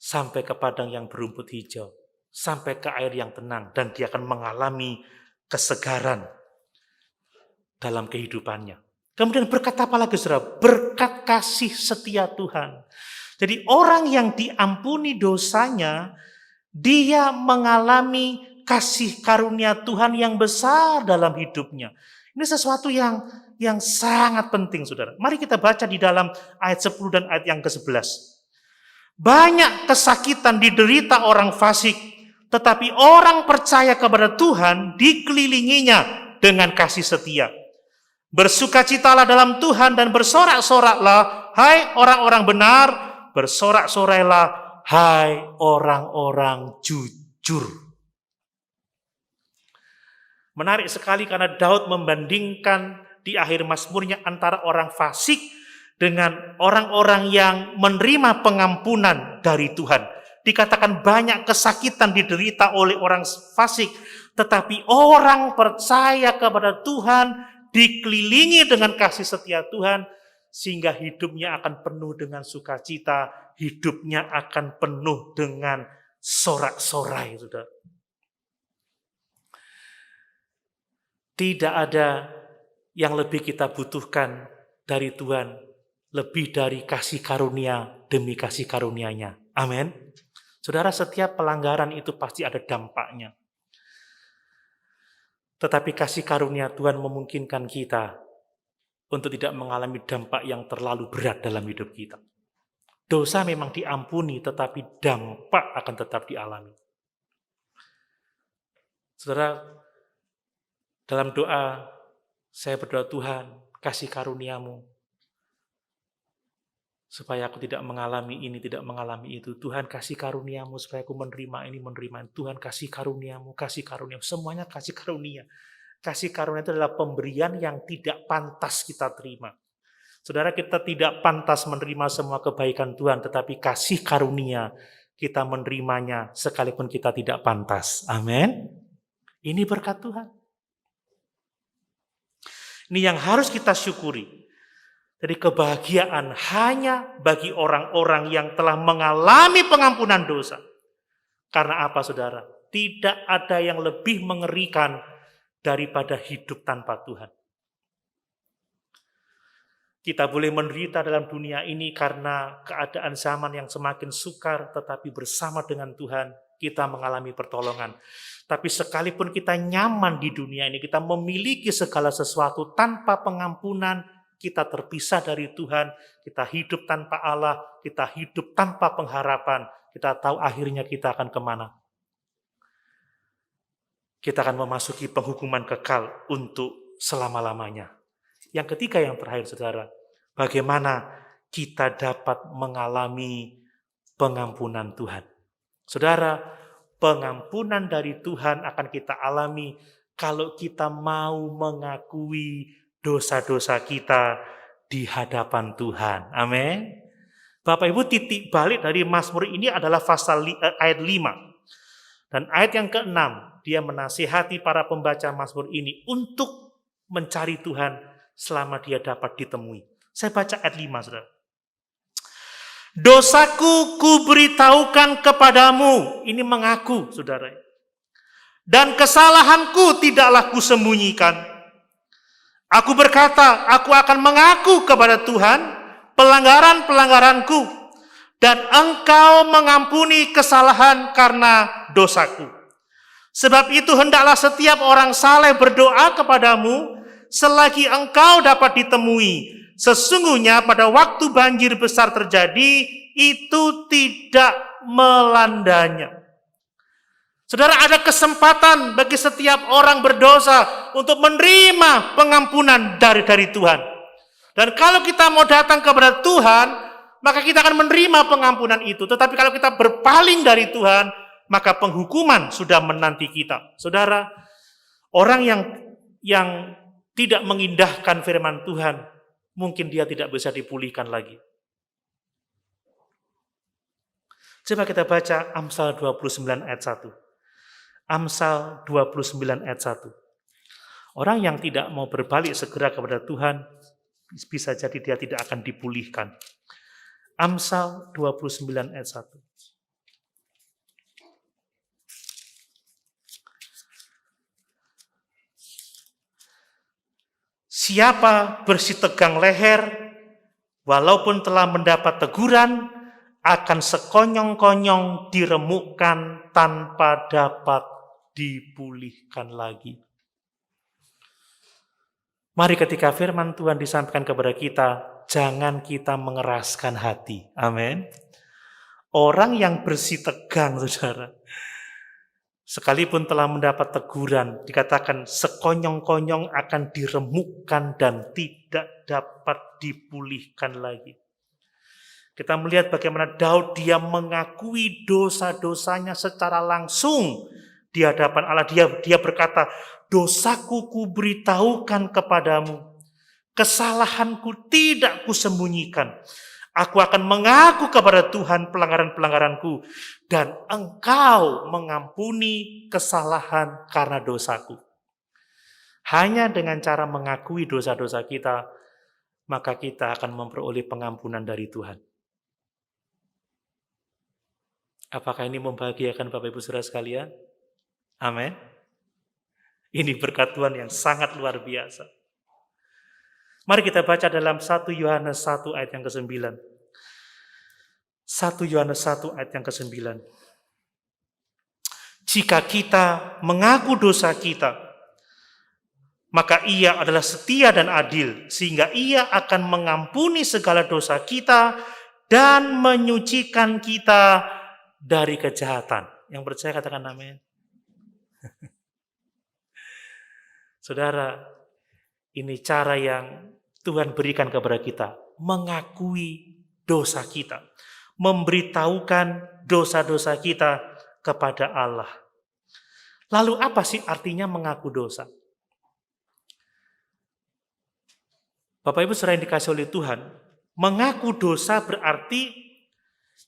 sampai ke padang yang berumput hijau, sampai ke air yang tenang, dan dia akan mengalami kesegaran dalam kehidupannya. Kemudian berkat apa lagi, saudara? Berkat kasih setia Tuhan. Jadi orang yang diampuni dosanya, dia mengalami kasih karunia Tuhan yang besar dalam hidupnya. Ini sesuatu yang sangat penting, saudara. Mari kita baca di dalam ayat 10 dan ayat yang ke-11. Banyak kesakitan diderita orang fasik, tetapi orang percaya kepada Tuhan dikelilinginya dengan kasih setia. Bersukacitalah dalam Tuhan dan bersorak-soraklah, hai orang-orang benar, bersorak-sorailah, hai orang-orang jujur. Menarik sekali karena Daud membandingkan di akhir mazmurnya antara orang fasik dengan orang-orang yang menerima pengampunan dari Tuhan. Dikatakan banyak kesakitan diderita oleh orang fasik, tetapi orang percaya kepada Tuhan dikelilingi dengan kasih setia Tuhan, sehingga hidupnya akan penuh dengan sukacita, hidupnya akan penuh dengan sorak-sorai, saudara. Tidak ada yang lebih kita butuhkan dari Tuhan, lebih dari kasih karunia demi kasih karunia-Nya. Amin. Saudara, setiap pelanggaran itu pasti ada dampaknya. Tetapi kasih karunia Tuhan memungkinkan kita untuk tidak mengalami dampak yang terlalu berat dalam hidup kita. Dosa memang diampuni, tetapi dampak akan tetap dialami. Saudara, dalam doa, saya berdoa, Tuhan, kasih karunia-Mu, supaya aku tidak mengalami ini, tidak mengalami itu. Tuhan, kasih karunia-Mu, supaya aku menerima ini, menerima itu. Tuhan, kasih karunia-Mu, kasih karunia-Mu. Semuanya kasih karunia. Kasih karunia itu adalah pemberian yang tidak pantas kita terima. Saudara, kita tidak pantas menerima semua kebaikan Tuhan, tetapi kasih karunia kita menerimanya sekalipun kita tidak pantas. Amin. Ini berkat Tuhan. Ini yang harus kita syukuri. Jadi kebahagiaan hanya bagi orang-orang yang telah mengalami pengampunan dosa. Karena apa, saudara? Tidak ada yang lebih mengerikan daripada hidup tanpa Tuhan. Kita boleh menderita dalam dunia ini karena keadaan zaman yang semakin sukar, tetapi bersama dengan Tuhan kita mengalami pertolongan. Tapi sekalipun kita nyaman di dunia ini, kita memiliki segala sesuatu tanpa pengampunan, kita terpisah dari Tuhan, kita hidup tanpa Allah, kita hidup tanpa pengharapan, kita tahu akhirnya kita akan kemana. Kita akan memasuki penghukuman kekal untuk selama-lamanya. Yang ketiga, yang terakhir, saudara, bagaimana kita dapat mengalami pengampunan Tuhan. Saudara, pengampunan dari Tuhan akan kita alami kalau kita mau mengakui dosa-dosa kita di hadapan Tuhan. Amin. Bapak Ibu, titik balik dari Mazmur ini adalah ayat 5. Dan ayat yang ke-6, dia menasihati para pembaca Mazmur ini untuk mencari Tuhan selama dia dapat ditemui. Saya baca ayat 5, saudara. Dosaku kuberitahukan kepadamu. Ini mengaku, saudara. Dan kesalahanku tidaklah kusembunyikan. Aku berkata, aku akan mengaku kepada Tuhan pelanggaran-pelanggaranku. Dan engkau mengampuni kesalahan karena dosaku. Sebab itu hendaklah setiap orang saleh berdoa kepadamu selagi engkau dapat ditemui. Sesungguhnya pada waktu banjir besar terjadi, itu tidak melandanya. Saudara, ada kesempatan bagi setiap orang berdosa untuk menerima pengampunan dari Tuhan. Dan kalau kita mau datang kepada Tuhan, maka kita akan menerima pengampunan itu. Tetapi kalau kita berpaling dari Tuhan, maka penghukuman sudah menanti kita. Saudara, orang yang tidak mengindahkan firman Tuhan, mungkin dia tidak bisa dipulihkan lagi. Coba kita baca Amsal 29 ayat 1. Amsal 29 ayat 1. Orang yang tidak mau berbalik segera kepada Tuhan, bisa jadi dia tidak akan dipulihkan. Amsal 29 ayat 1. Siapa bersitegang leher, walaupun telah mendapat teguran, akan sekonyong-konyong diremukkan tanpa dapat dipulihkan lagi. Mari ketika firman Tuhan disampaikan kepada kita, jangan kita mengeraskan hati. Amin. Orang yang bersitegang, saudara, sekalipun telah mendapat teguran, dikatakan sekonyong-konyong akan diremukkan dan tidak dapat dipulihkan lagi. Kita melihat bagaimana Daud, dia mengakui dosa-dosanya secara langsung di hadapan Allah. Dia berkata, dosaku kuberitahukan kepadamu, kesalahanku tidak kusembunyikan. Aku akan mengaku kepada Tuhan pelanggaran-pelanggaranku, dan engkau mengampuni kesalahan karena dosaku. Hanya dengan cara mengakui dosa-dosa kita, maka kita akan memperoleh pengampunan dari Tuhan. Apakah ini membahagiakan Bapak Ibu Saudara sekalian? Amin. Ini berkat Tuhan yang sangat luar biasa. Mari kita baca dalam 1 Yohanes 1 ayat yang ke-9. 1 Yohanes 1 ayat yang ke-9. Jika kita mengaku dosa kita, maka Ia adalah setia dan adil, sehingga Ia akan mengampuni segala dosa kita dan menyucikan kita dari kejahatan. Yang percaya katakan amin. Saudara, ini cara yang Tuhan berikan kepada kita, mengakui dosa kita, memberitahukan dosa-dosa kita kepada Allah. Lalu apa sih artinya mengaku dosa? Bapak Ibu saudara yang dikasih oleh Tuhan, mengaku dosa berarti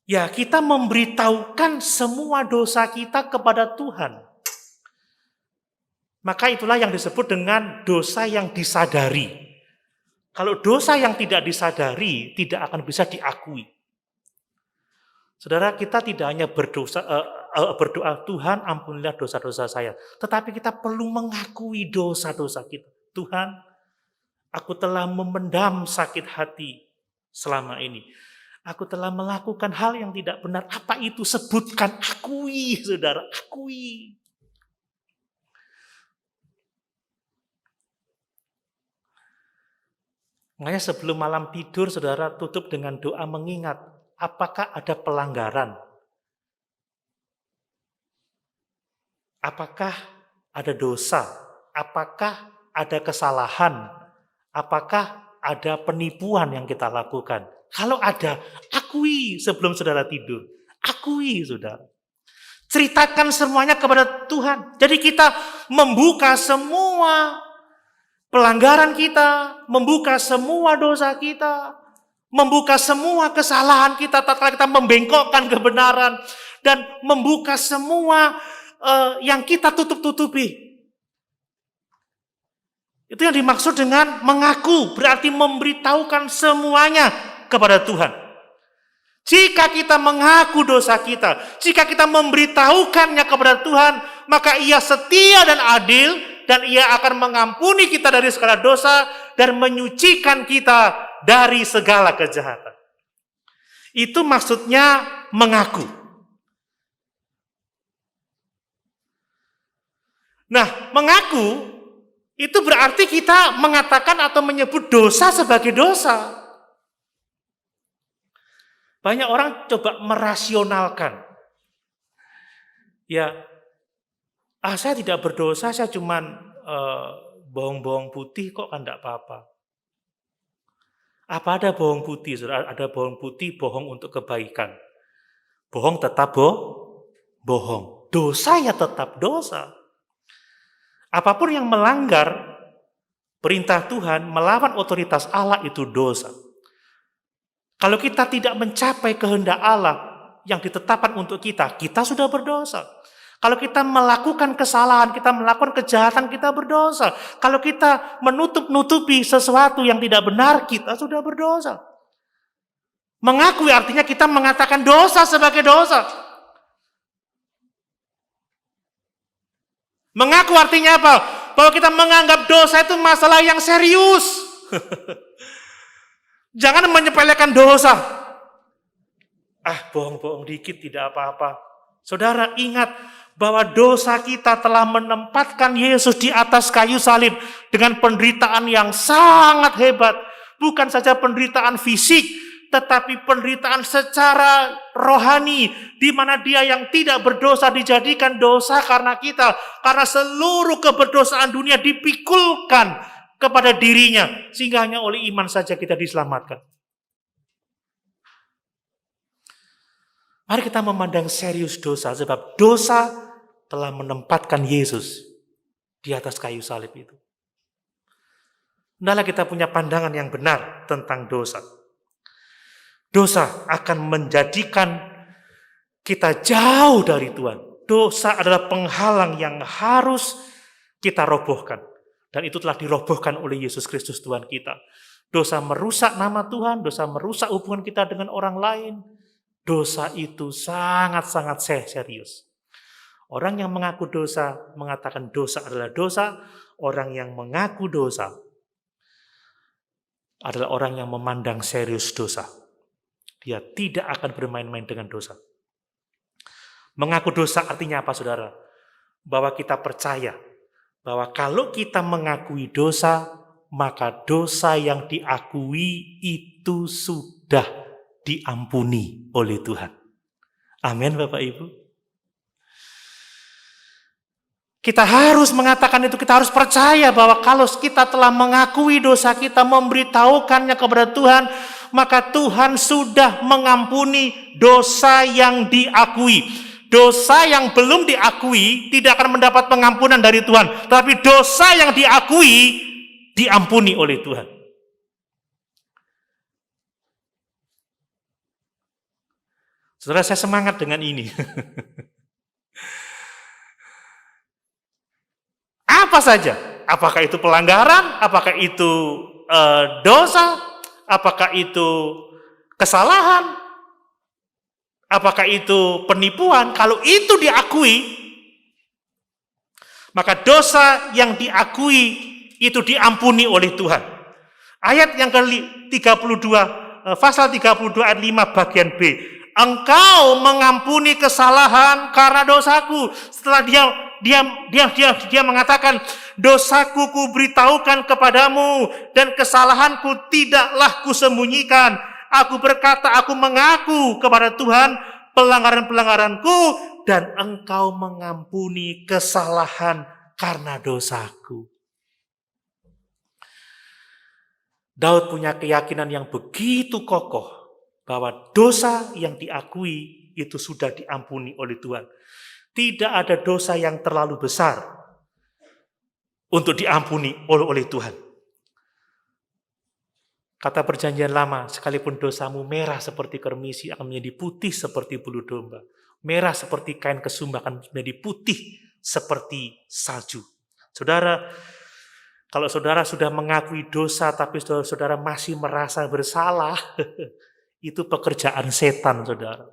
ya kita memberitahukan semua dosa kita kepada Tuhan. Maka itulah yang disebut dengan dosa yang disadari. Kalau dosa yang tidak disadari tidak akan bisa diakui. Saudara, kita tidak hanya berdoa, Tuhan ampunilah dosa-dosa saya. Tetapi kita perlu mengakui dosa-dosa kita. Tuhan, aku telah memendam sakit hati selama ini. Aku telah melakukan hal yang tidak benar. Apa itu? Sebutkan, akui, saudara, akui. Makanya sebelum malam tidur, saudara tutup dengan doa mengingat, apakah ada pelanggaran? Apakah ada dosa? Apakah ada kesalahan? Apakah ada penipuan yang kita lakukan? Kalau ada, akui sebelum saudara tidur. Akui, saudara. Ceritakan semuanya kepada Tuhan. Jadi kita membuka semua pelanggaran kita, membuka semua dosa kita, membuka semua kesalahan kita tatkala kita membengkokkan kebenaran, dan membuka semua yang kita tutup-tutupi. Itu yang dimaksud dengan mengaku, berarti memberitahukan semuanya kepada Tuhan. Jika kita mengaku dosa kita, jika kita memberitahukannya kepada Tuhan, maka Ia setia dan adil, dan Ia akan mengampuni kita dari segala dosa dan menyucikan kita dari segala kejahatan. Itu maksudnya mengaku. Nah, mengaku itu berarti kita mengatakan atau menyebut dosa sebagai dosa. Banyak orang coba merasionalkan. Ya, saya tidak berdosa, saya cuman bawang-bawang putih kok kan enggak apa-apa. Apa ada bawang putih? Ada bawang putih bohong untuk kebaikan. Bohong tetap bohong. Dosa ya tetap dosa. Apapun yang melanggar perintah Tuhan, melawan otoritas Allah itu dosa. Kalau kita tidak mencapai kehendak Allah yang ditetapkan untuk kita, kita sudah berdosa. Kalau kita melakukan kesalahan, kita melakukan kejahatan, kita berdosa. Kalau kita menutup-nutupi sesuatu yang tidak benar, kita sudah berdosa. Mengakui artinya kita mengatakan dosa sebagai dosa. Mengaku artinya apa? Bahwa kita menganggap dosa itu masalah yang serius. Jangan menyepelekan dosa. Bohong-bohong dikit tidak apa-apa. Saudara ingat bahwa dosa kita telah menempatkan Yesus di atas kayu salib dengan penderitaan yang sangat hebat. Bukan saja penderitaan fisik, tetapi penderitaan secara rohani, di mana Dia yang tidak berdosa dijadikan dosa karena kita, karena seluruh keberdosaan dunia dipikulkan kepada dirinya, sehingga hanya oleh iman saja kita diselamatkan. Mari kita memandang serius dosa, sebab dosa telah menempatkan Yesus di atas kayu salib itu. Hendaklah kita punya pandangan yang benar tentang dosa. Dosa akan menjadikan kita jauh dari Tuhan. Dosa adalah penghalang yang harus kita robohkan. Dan itu telah dirobohkan oleh Yesus Kristus Tuhan kita. Dosa merusak nama Tuhan, dosa merusak hubungan kita dengan orang lain. Dosa itu sangat-sangat serius. Orang yang mengaku dosa mengatakan dosa adalah dosa. Orang yang mengaku dosa adalah orang yang memandang serius dosa. Dia tidak akan bermain-main dengan dosa. Mengaku dosa artinya apa, saudara? Bahwa kita percaya bahwa kalau kita mengakui dosa, maka dosa yang diakui itu sudah diampuni oleh Tuhan. Amin, Bapak Ibu. Kita harus mengatakan itu, kita harus percaya bahwa kalau kita telah mengakui dosa kita, memberitahukannya kepada Tuhan, maka Tuhan sudah mengampuni dosa yang diakui. Dosa yang belum diakui tidak akan mendapat pengampunan dari Tuhan, tapi dosa yang diakui diampuni oleh Tuhan. Saudara, saya semangat dengan ini. Apa saja, apakah itu pelanggaran, apakah itu dosa, apakah itu kesalahan, apakah itu penipuan, kalau itu diakui, maka dosa yang diakui itu diampuni oleh Tuhan. Ayat yang ke-32, pasal 32 ayat 5 bagian B. Engkau mengampuni kesalahan karena dosaku. Setelah dia mengatakan, dosaku kuberitahukan kepadamu dan kesalahanku tidaklah kusembunyikan. Aku berkata, aku mengaku kepada Tuhan pelanggaran-pelanggaranku dan engkau mengampuni kesalahan karena dosaku. Daud punya keyakinan yang begitu kokoh bahwa dosa yang diakui itu sudah diampuni oleh Tuhan. Tidak ada dosa yang terlalu besar untuk diampuni oleh Tuhan. Kata perjanjian lama, sekalipun dosamu merah seperti kermisi akan menjadi putih seperti bulu domba. Merah seperti kain kesumba akan menjadi putih seperti salju. Saudara, kalau saudara sudah mengakui dosa tapi saudara masih merasa bersalah, itu pekerjaan setan, saudara.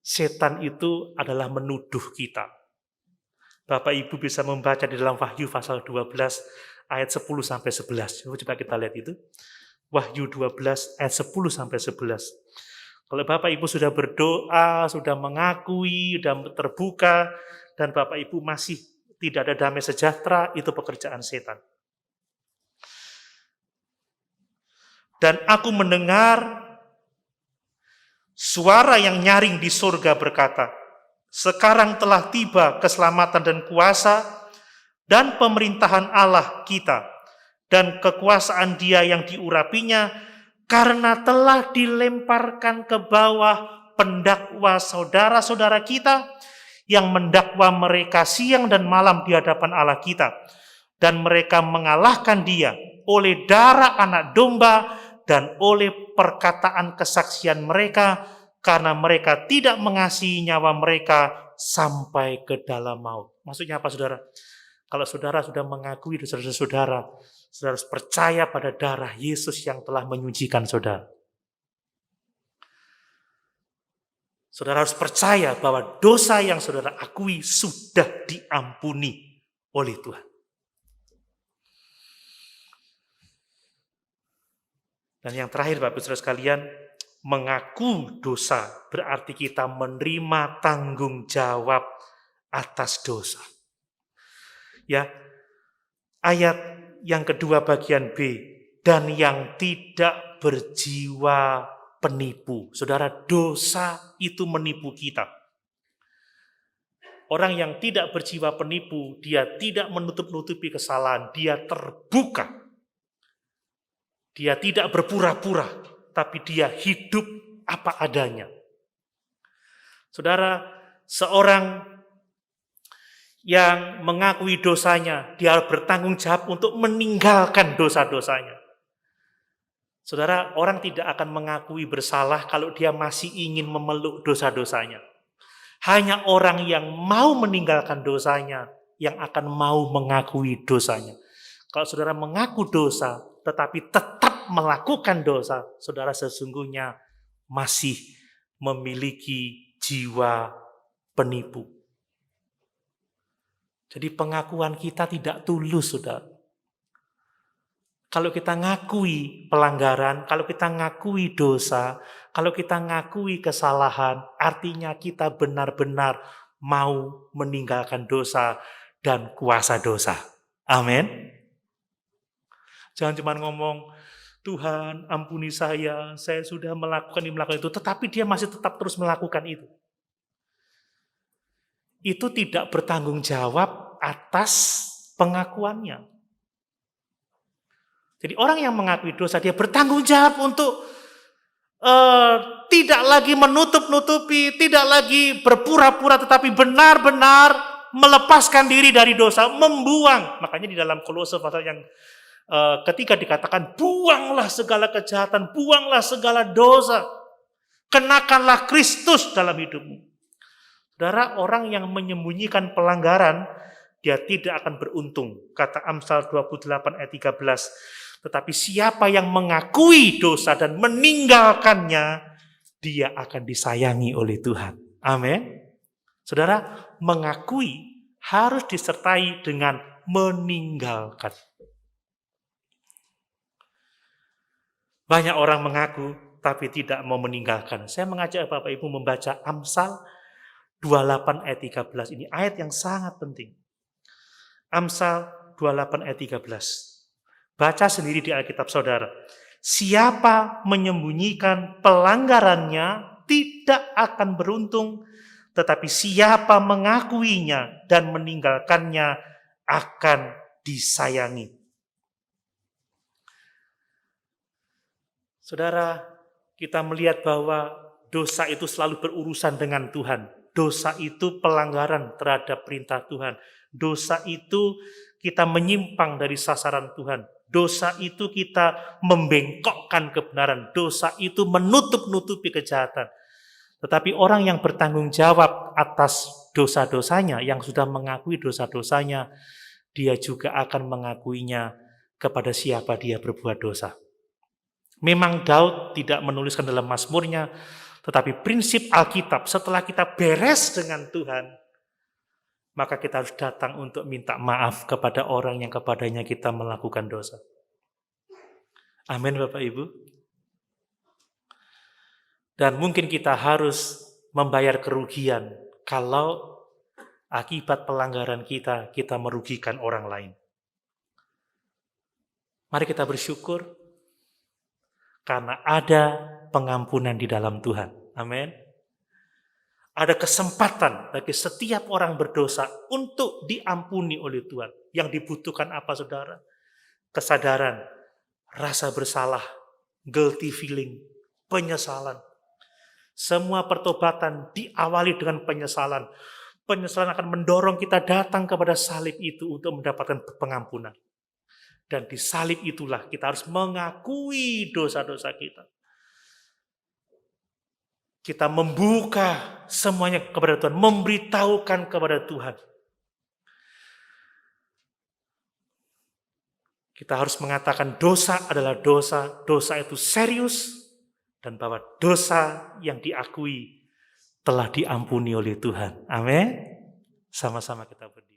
Setan itu adalah menuduh kita. Bapak Ibu bisa membaca di dalam Wahyu pasal 12 ayat 10-11. Coba kita lihat itu. Wahyu 12 ayat 10-11. Kalau Bapak Ibu sudah berdoa, sudah mengakui, sudah terbuka, dan Bapak Ibu masih tidak ada damai sejahtera, itu pekerjaan setan. Dan aku mendengar suara yang nyaring di surga berkata, sekarang telah tiba keselamatan dan kuasa dan pemerintahan Allah kita dan kekuasaan Dia yang diurapinya, karena telah dilemparkan ke bawah pendakwa saudara-saudara kita yang mendakwa mereka siang dan malam di hadapan Allah kita, dan mereka mengalahkan Dia oleh darah anak domba dan oleh perkataan kesaksian mereka, karena mereka tidak mengasihi nyawa mereka sampai ke dalam maut. Maksudnya apa, saudara? Kalau saudara sudah mengakui dosa-dosa saudara, saudara harus percaya pada darah Yesus yang telah menyucikan saudara. Saudara harus percaya bahwa dosa yang saudara akui sudah diampuni oleh Tuhan. Dan yang terakhir, Bapak Ibu Saudara sekalian, mengaku dosa berarti kita menerima tanggung jawab atas dosa. Ya, ayat yang kedua bagian B, dan yang tidak berjiwa penipu. Saudara, dosa itu menipu kita. Orang yang tidak berjiwa penipu, dia tidak menutup-nutupi kesalahan, dia terbuka. Dia tidak berpura-pura, tapi dia hidup apa adanya. Saudara, seorang yang mengakui dosanya, dia bertanggung jawab untuk meninggalkan dosa-dosanya. Saudara, orang tidak akan mengakui bersalah kalau dia masih ingin memeluk dosa-dosanya. Hanya orang yang mau meninggalkan dosanya yang akan mau mengakui dosanya. Kalau saudara mengaku dosa, tetapi tetap melakukan dosa, saudara sesungguhnya masih memiliki jiwa penipu. Jadi pengakuan kita tidak tulus, saudara. Kalau kita ngakui pelanggaran, kalau kita ngakui dosa, kalau kita ngakui kesalahan, artinya kita benar-benar mau meninggalkan dosa dan kuasa dosa. Amin. Jangan cuma ngomong, Tuhan ampuni saya sudah melakukan itu. Tetapi dia masih tetap terus melakukan itu. Itu tidak bertanggung jawab atas pengakuannya. Jadi orang yang mengakui dosa, dia bertanggung jawab untuk tidak lagi menutup-nutupi, tidak lagi berpura-pura, tetapi benar-benar melepaskan diri dari dosa, membuang. Makanya di dalam Kolose pasal yang ketika dikatakan, buanglah segala kejahatan, buanglah segala dosa, kenakanlah Kristus dalam hidupmu. Saudara, orang yang menyembunyikan pelanggaran, dia tidak akan beruntung. Kata Amsal 28 ayat 13. Tetapi siapa yang mengakui dosa dan meninggalkannya, dia akan disayangi oleh Tuhan. Amin. Saudara, mengakui harus disertai dengan meninggalkan. Banyak orang mengaku tapi tidak mau meninggalkan. Saya mengajak Bapak Ibu membaca Amsal 28 ayat 13 ini, ayat yang sangat penting. Amsal 28 ayat 13. Baca sendiri di Alkitab saudara. Siapa menyembunyikan pelanggarannya tidak akan beruntung, tetapi siapa mengakuinya dan meninggalkannya akan disayangi. Saudara, kita melihat bahwa dosa itu selalu berurusan dengan Tuhan. Dosa itu pelanggaran terhadap perintah Tuhan. Dosa itu kita menyimpang dari sasaran Tuhan. Dosa itu kita membengkokkan kebenaran. Dosa itu menutup-nutupi kejahatan. Tetapi orang yang bertanggung jawab atas dosa-dosanya, yang sudah mengakui dosa-dosanya, dia juga akan mengakuinya kepada siapa dia berbuat dosa. Memang Daud tidak menuliskan dalam Mazmurnya, tetapi prinsip Alkitab, setelah kita beres dengan Tuhan, maka kita harus datang untuk minta maaf kepada orang yang kepadanya kita melakukan dosa. Amin Bapak Ibu. Dan mungkin kita harus membayar kerugian kalau akibat pelanggaran kita merugikan orang lain. Mari kita bersyukur karena ada pengampunan di dalam Tuhan. Amin. Ada kesempatan bagi setiap orang berdosa untuk diampuni oleh Tuhan. Yang dibutuhkan apa saudara? Kesadaran, rasa bersalah, guilty feeling, penyesalan. Semua pertobatan diawali dengan penyesalan. Penyesalan akan mendorong kita datang kepada salib itu untuk mendapatkan pengampunan. Dan di salib itulah kita harus mengakui dosa-dosa kita. Kita membuka semuanya kepada Tuhan, memberitahukan kepada Tuhan. Kita harus mengatakan dosa adalah dosa, dosa itu serius, dan bahwa dosa yang diakui telah diampuni oleh Tuhan. Amin. Sama-sama kita berdoa.